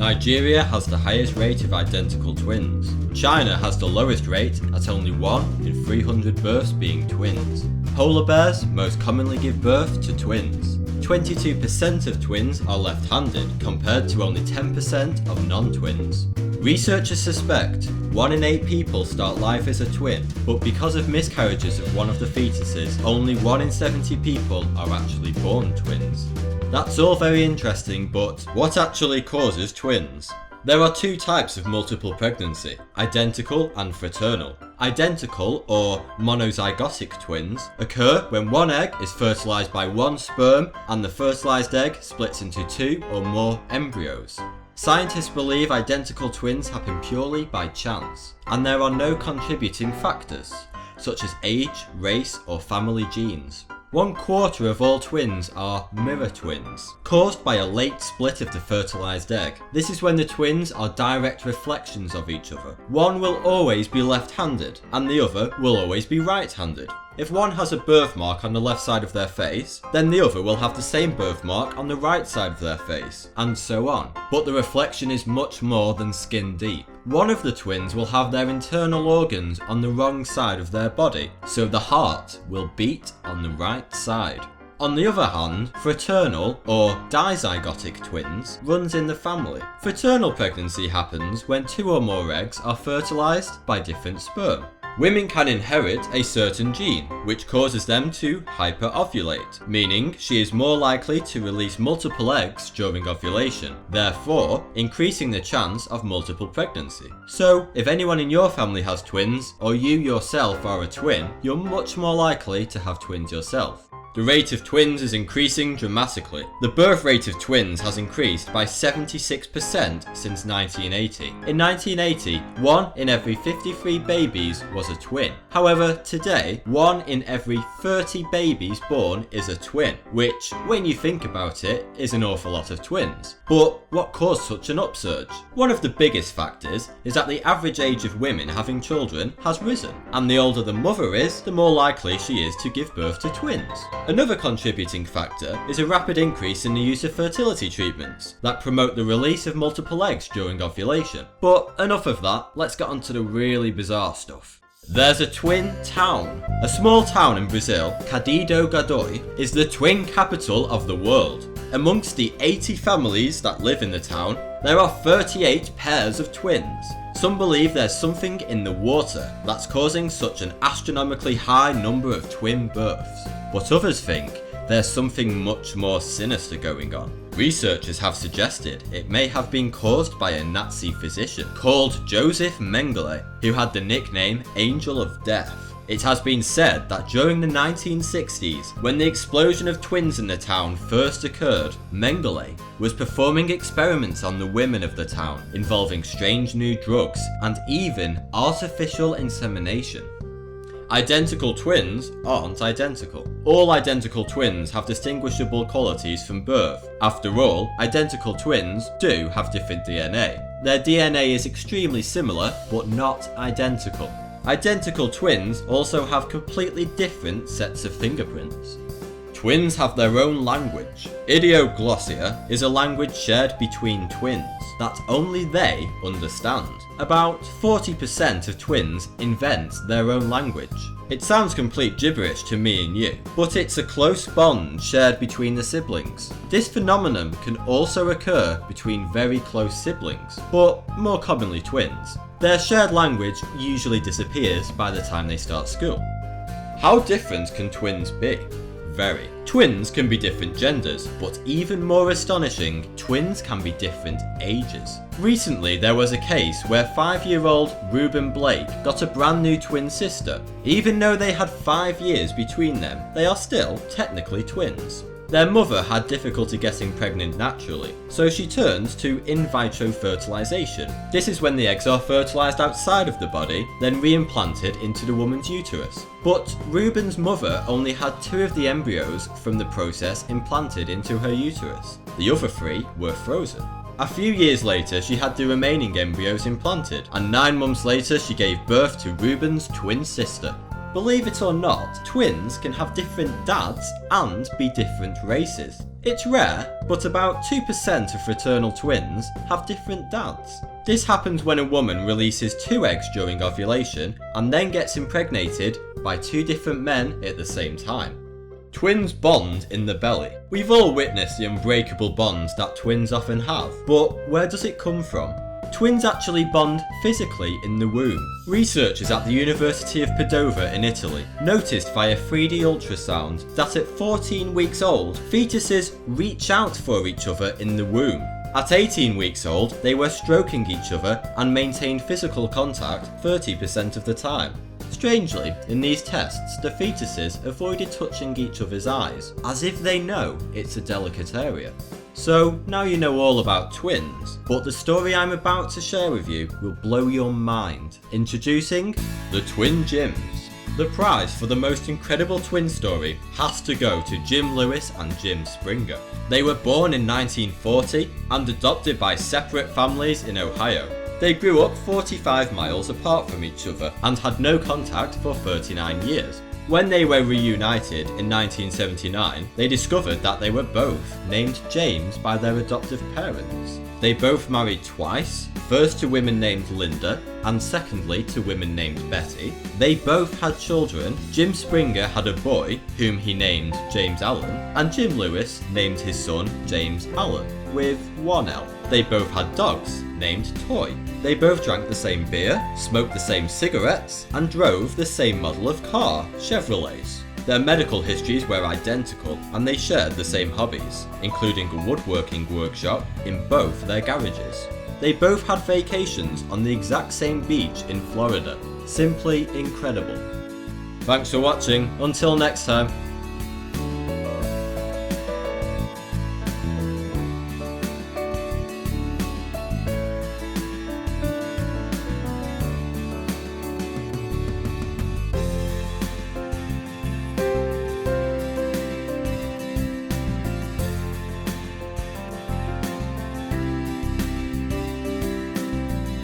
Nigeria has the highest rate of identical twins. China has the lowest rate at only 1 in 300 births being twins. Polar bears most commonly give birth to twins. 22% of twins are left-handed compared to only 10% of non-twins. Researchers suspect 1 in 8 people start life as a twin, but because of miscarriages of one of the fetuses, only 1 in 70 people are actually born twins. That's all very interesting, but what actually causes twins? There are 2 types of multiple pregnancy, identical and fraternal. Identical, or monozygotic twins, occur when one egg is fertilized by one sperm and the fertilized egg splits into 2 or more embryos. Scientists believe identical twins happen purely by chance, and there are no contributing factors, such as age, race, or family genes. 1/4 of all twins are mirror twins, caused by a late split of the fertilized egg. This is when the twins are direct reflections of each other. One will always be left-handed, and the other will always be right-handed. If one has a birthmark on the left side of their face, then the other will have the same birthmark on the right side of their face, and so on. But the reflection is much more than skin deep. One of the twins will have their internal organs on the wrong side of their body, so the heart will beat on the right side. On the other hand, fraternal or dizygotic twins runs in the family. Fraternal pregnancy happens when 2 or more eggs are fertilized by different sperm. Women can inherit a certain gene, which causes them to hyper-ovulate, meaning she is more likely to release multiple eggs during ovulation, therefore increasing the chance of multiple pregnancy. So, if anyone in your family has twins, or you yourself are a twin, you're much more likely to have twins yourself. The rate of twins is increasing dramatically. The birth rate of twins has increased by 76% since 1980. In 1980, 1 in every 53 babies was a twin. However, today, 1 in every 30 babies born is a twin, which, when you think about it, is an awful lot of twins. But what caused such an upsurge? One of the biggest factors is that the average age of women having children has risen, and the older the mother is, the more likely she is to give birth to twins. Another contributing factor is a rapid increase in the use of fertility treatments that promote the release of multiple eggs during ovulation. But enough of that, let's get on to the really bizarre stuff. There's a twin town. A small town in Brazil, Cadido Godoy, is the twin capital of the world. Amongst the 80 families that live in the town, there are 38 pairs of twins. Some believe there's something in the water that's causing such an astronomically high number of twin births. But others think there's something much more sinister going on. Researchers have suggested it may have been caused by a Nazi physician called Joseph Mengele, who had the nickname Angel of Death. It has been said that during the 1960s, when the explosion of twins in the town first occurred, Mengele was performing experiments on the women of the town, involving strange new drugs and even artificial insemination. Identical twins aren't identical. All identical twins have distinguishable qualities from birth. After all, identical twins do have different DNA. Their DNA is extremely similar, but not identical. Identical twins also have completely different sets of fingerprints. Twins have their own language. Idioglossia is a language shared between twins that only they understand. About 40% of twins invent their own language. It sounds complete gibberish to me and you, but it's a close bond shared between the siblings. This phenomenon can also occur between very close siblings, but more commonly twins. Their shared language usually disappears by the time they start school. How different can twins be? Very. Twins can be different genders, but even more astonishing, twins can be different ages. Recently, there was a case where 5-year-old Reuben Blake got a brand new twin sister. Even though they had 5 years between them, they are still technically twins. Their mother had difficulty getting pregnant naturally, so she turned to in vitro fertilization. This is when the eggs are fertilized outside of the body, then reimplanted into the woman's uterus. But Reuben's mother only had 2 of the embryos from the process implanted into her uterus. The other 3 were frozen. A few years later, she had the remaining embryos implanted, and 9 months later she gave birth to Reuben's twin sister. Believe it or not, twins can have different dads and be different races. It's rare, but about 2% of fraternal twins have different dads. This happens when a woman releases 2 eggs during ovulation and then gets impregnated by 2 different men at the same time. Twins bond in the belly. We've all witnessed the unbreakable bonds that twins often have, but where does it come from? Twins actually bond physically in the womb. Researchers at the University of Padova in Italy noticed via 3D ultrasound that at 14 weeks old, fetuses reach out for each other in the womb. At 18 weeks old, they were stroking each other and maintained physical contact 30% of the time. Strangely, in these tests, the fetuses avoided touching each other's eyes, as if they know it's a delicate area. So, now you know all about twins, but the story I'm about to share with you will blow your mind. Introducing the Twin Jims. The prize for the most incredible twin story has to go to Jim Lewis and Jim Springer. They were born in 1940 and adopted by separate families in Ohio. They grew up 45 miles apart from each other and had no contact for 39 years. When they were reunited in 1979, they discovered that they were both named James by their adoptive parents. They both married twice, first to women named Linda, and secondly to women named Betty. They both had children. Jim Springer had a boy, whom he named James Allen, and Jim Lewis named his son James Allen, with 1 L. They both had dogs, named Toy. They both drank the same beer, smoked the same cigarettes, and drove the same model of car, Chevrolets. Their medical histories were identical, and they shared the same hobbies, including a woodworking workshop in both their garages. They both had vacations on the exact same beach in Florida. Simply incredible. Thanks for watching. Until next time.